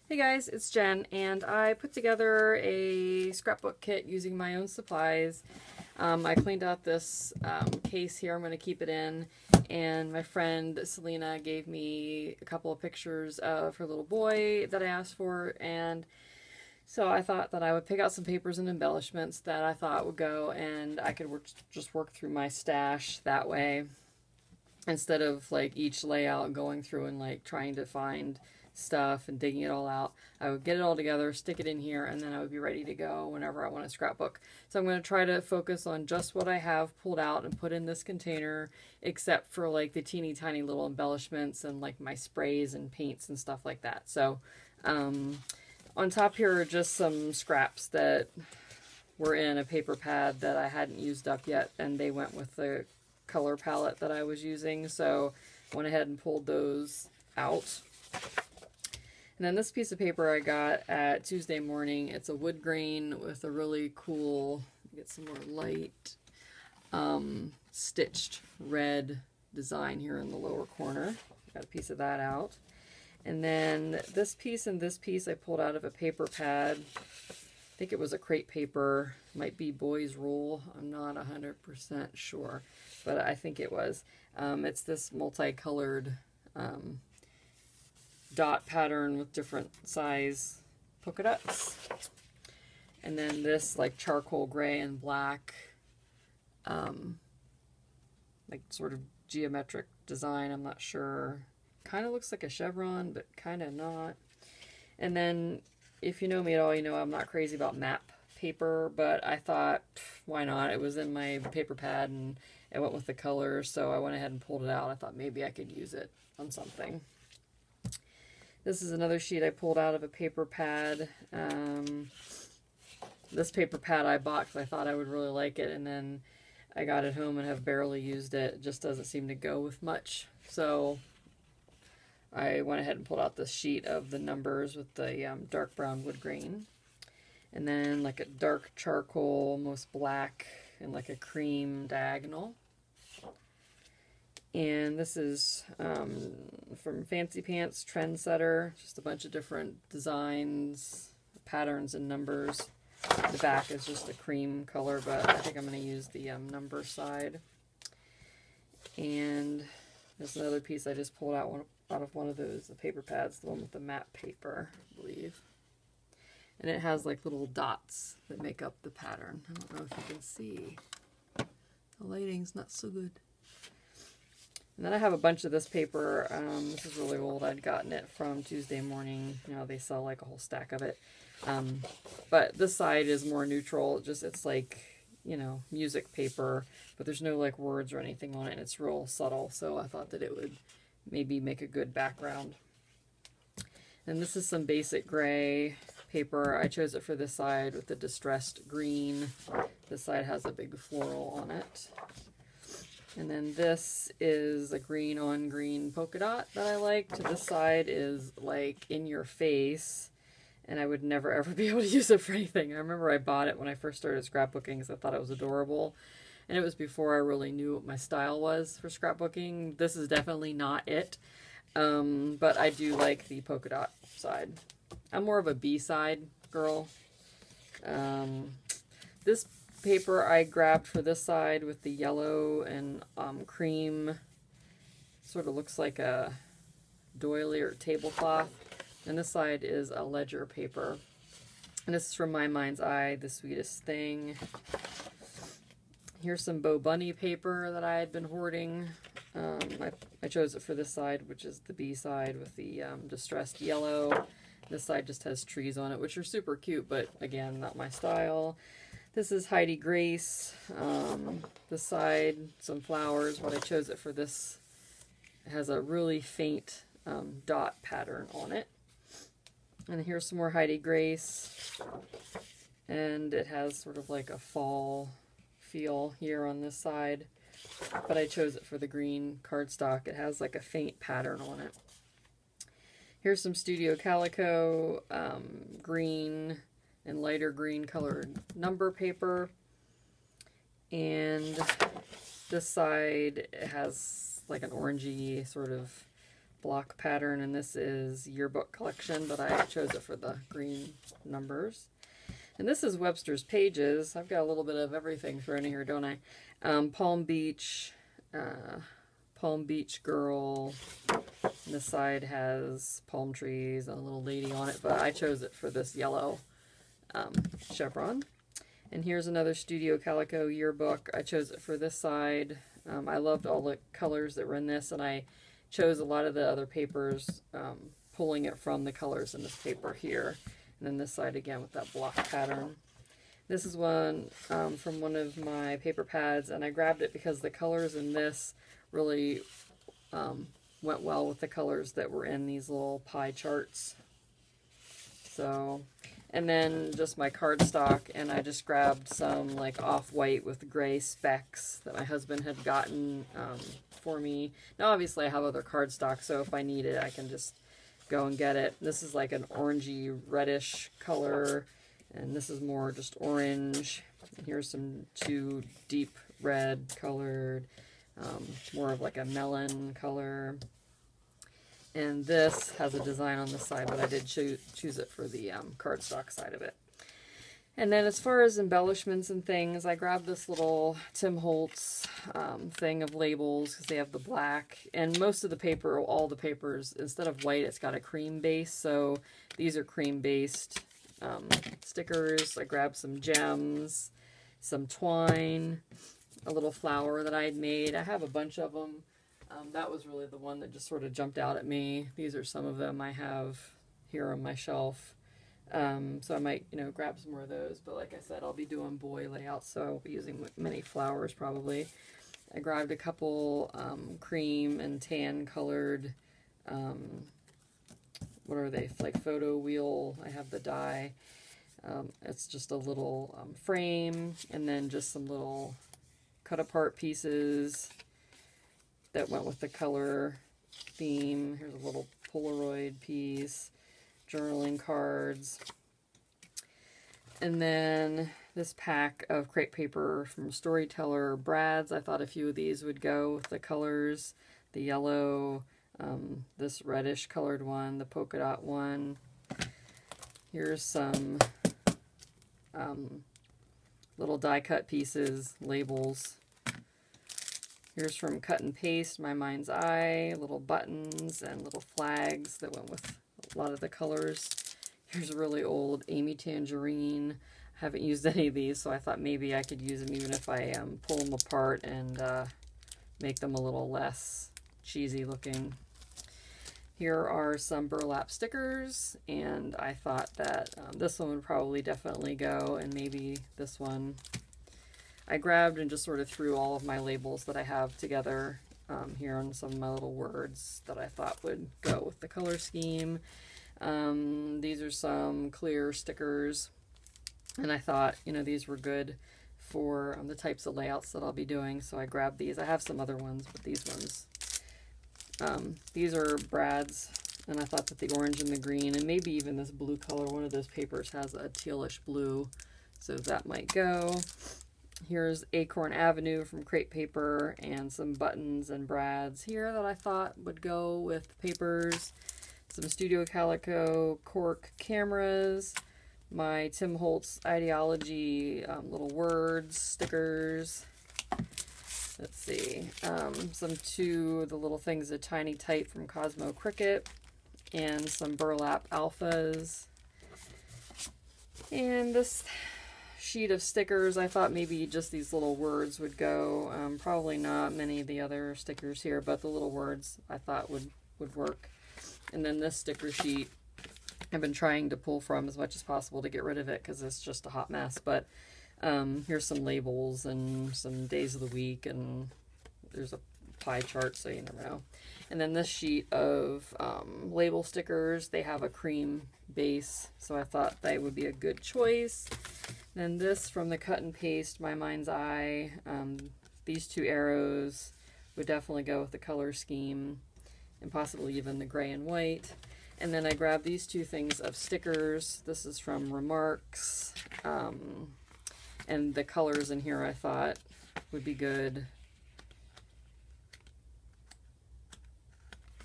Hey guys, it's Jen, and I put together a scrapbook kit using my own supplies. I cleaned out this case here I'm going to keep it in, and my friend Selena gave me a couple of pictures of her little boy that I asked for, and so I thought that I would pick out some papers and embellishments that I thought would go, and I could just work through my stash that way instead of like each layout going through and like trying to find stuff and digging it all out. I would get it all together, stick it in here, and then I would be ready to go whenever I want a scrapbook. So I'm going to try to focus on just what I have pulled out and put in this container, except for like the teeny tiny little embellishments and like my sprays and paints and stuff like that. So on top here are just some scraps that were in a paper pad that I hadn't used up yet, and they went with the color palette that I was using, so went ahead and pulled those out. And then this piece of paper I got at Tuesday Morning. It's a wood grain with a really cool, get some more light, stitched red design here in the lower corner. Got a piece of that out. And then this piece and this piece I pulled out of a paper pad. I think it was a crepe paper, might be Boys Rule, I'm not 100% sure, but I think it was. It's this multicolored dot pattern with different size polka dots. And then this like charcoal gray and black, like sort of geometric design, I'm not sure. Kind of looks like a chevron, but kind of not. And then if you know me at all, you know I'm not crazy about map paper, but I thought, why not? It was in my paper pad and it went with the color, so I went ahead and pulled it out. I thought maybe I could use it on something. This is another sheet I pulled out of a paper pad. This paper pad I bought because I thought I would really like it, and then I got it home and have barely used it. It just doesn't seem to go with much. So I went ahead and pulled out this sheet of the numbers with the dark brown wood grain. And then like a dark charcoal, almost black, and like a cream diagonal. And this is from Fancy Pants Trendsetter, just a bunch of different designs, patterns, and numbers. The back is just a cream color, but I think I'm going to use the number side. And there's another piece I just pulled out of one of those, the paper pads, the one with the matte paper, I believe. And it has like little dots that make up the pattern. I don't know if you can see. The lighting's not so good. And then I have a bunch of this paper. This is really old. I'd gotten it from Tuesday Morning. You know, they sell like a whole stack of it. But this side is more neutral. It's like, you know, music paper, but there's no like words or anything on it, and it's real subtle. So I thought that it would maybe make a good background. And this is some basic gray paper. I chose it for this side with the distressed green. This side has a big floral on it. And then this is a green on green polka dot that I liked. This side is like in your face, and I would never ever be able to use it for anything. I remember I bought it when I first started scrapbooking because I thought it was adorable. And it was before I really knew what my style was for scrapbooking. This is definitely not it. But I do like the polka dot side. I'm more of a B-side girl. This paper I grabbed for this side with the yellow and cream. Sort of looks like a doily or tablecloth. And this side is a ledger paper. And this is from My Mind's Eye, The Sweetest Thing. Here's some Bo Bunny paper that I had been hoarding. I chose it for this side, which is the B side with the distressed yellow. This side just has trees on it, which are super cute, but again, not my style. This is Heidi Grace. This side, some flowers. What I chose it for this, it has a really faint dot pattern on it. And here's some more Heidi Grace. And it has sort of like a fall feel here on this side. But I chose it for the green cardstock. It has like a faint pattern on it. Here's some Studio Calico, green and lighter green colored number paper. And this side has like an orangey sort of block pattern, and this is yearbook collection, but I chose it for the green numbers. And this is Webster's Pages. I've got a little bit of everything thrown in here, don't I? Palm Beach girl. And this side has palm trees and a little lady on it, but I chose it for this yellow chevron. And here's another Studio Calico yearbook. I chose it for this side. I loved all the colors that were in this, and I chose a lot of the other papers, pulling it from the colors in this paper here. And then this side again with that block pattern. This is one from one of my paper pads, and I grabbed it because the colors in this really went well with the colors that were in these little pie charts. So, and then just my cardstock, and I just grabbed some like off-white with gray specks that my husband had gotten for me. Now obviously I have other cardstock, so if I need it I can just go and get it. This is like an orangey reddish color, and this is more just orange. Here's some two deep red colored, more of like a melon color. And this has a design on the side, but I did choose it for the cardstock side of it. And then as far as embellishments and things, I grabbed this little Tim Holtz thing of labels because they have the black. And most of the paper, all the papers, instead of white, it's got a cream base. So these are cream-based stickers. I grabbed some gems, some twine, a little flower that I had made. I have a bunch of them. That was really the one that just sort of jumped out at me. These are some of them I have here on my shelf. So I might, you know, grab some more of those. But like I said, I'll be doing boy layouts, so I'll be using many flowers probably. I grabbed a couple cream and tan colored, what are they, like photo wheel. I have the die. It's just a little frame, and then just some little cut apart pieces that went with the color theme. Here's a little Polaroid piece, journaling cards, and then this pack of crepe paper from Storyteller Brad's. I thought a few of these would go with the colors, the yellow, this reddish colored one, the polka dot one. Here's some little die cut pieces, labels. Here's from Cut and Paste, My Mind's Eye, little buttons and little flags that went with a lot of the colors. Here's a really old Amy Tangerine. I haven't used any of these, so I thought maybe I could use them even if I pull them apart and make them a little less cheesy looking. Here are some burlap stickers, and I thought that this one would probably definitely go, and maybe this one. I grabbed and just sort of threw all of my labels that I have together here on some of my little words that I thought would go with the color scheme. These are some clear stickers, and I thought, you know, these were good for the types of layouts that I'll be doing, so I grabbed these. I have some other ones, but these ones. These are Brad's, and I thought that the orange and the green, and maybe even this blue color, one of those papers has a tealish blue, so that might go. Here's Acorn Avenue from Crepe Paper, and some buttons and Brad's here that I thought would go with papers. Some Studio Calico cork cameras, my Tim Holtz Ideology little words, stickers. Let's see, the little things, a tiny type from Cosmo Cricket, and some burlap alphas. And this sheet of stickers, I thought maybe just these little words would go. Probably not many of the other stickers here, but the little words I thought would work. And then this sticker sheet I've been trying to pull from as much as possible to get rid of it because it's just a hot mess. But here's some labels and some days of the week, and there's a pie chart, so you never know. And then this sheet of label stickers, they have a cream base, so I thought they would be a good choice. Then this from the Cut and Paste, My Mind's Eye. These two arrows would definitely go with the color scheme, and possibly even the gray and white. And then I grabbed these two things of stickers. This is from Remarks. And the colors in here I thought would be good.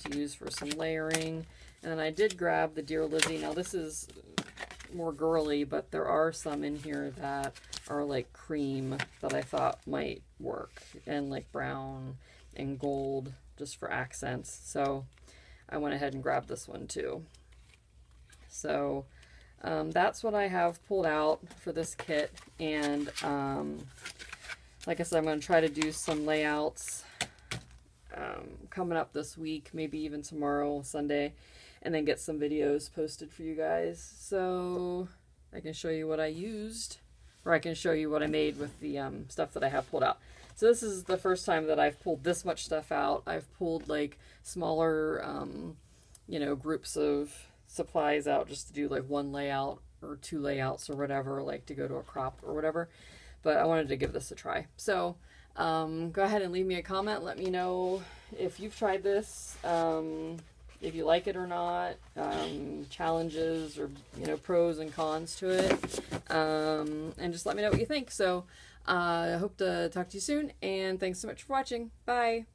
to use for some layering. And then I did grab the Dear Lizzie. Now this is more girly, but there are some in here that are like cream that I thought might work, and like brown and gold just for accents. So I went ahead and grabbed this one too. So that's what I have pulled out for this kit. And like I said, I'm going to try to do some layouts coming up this week, maybe even tomorrow, Sunday, and then get some videos posted for you guys so I can show you what I used, or I can show you what I made with the stuff that I have pulled out. So this is the first time that I've pulled this much stuff out. I've pulled like smaller, you know, groups of supplies out just to do like one layout or two layouts or whatever, like to go to a crop or whatever. But I wanted to give this a try. So go ahead and leave me a comment. Let me know if you've tried this, if you like it or not, challenges or, you know, pros and cons to it, and just let me know what you think. So I hope to talk to you soon, and thanks so much for watching. Bye.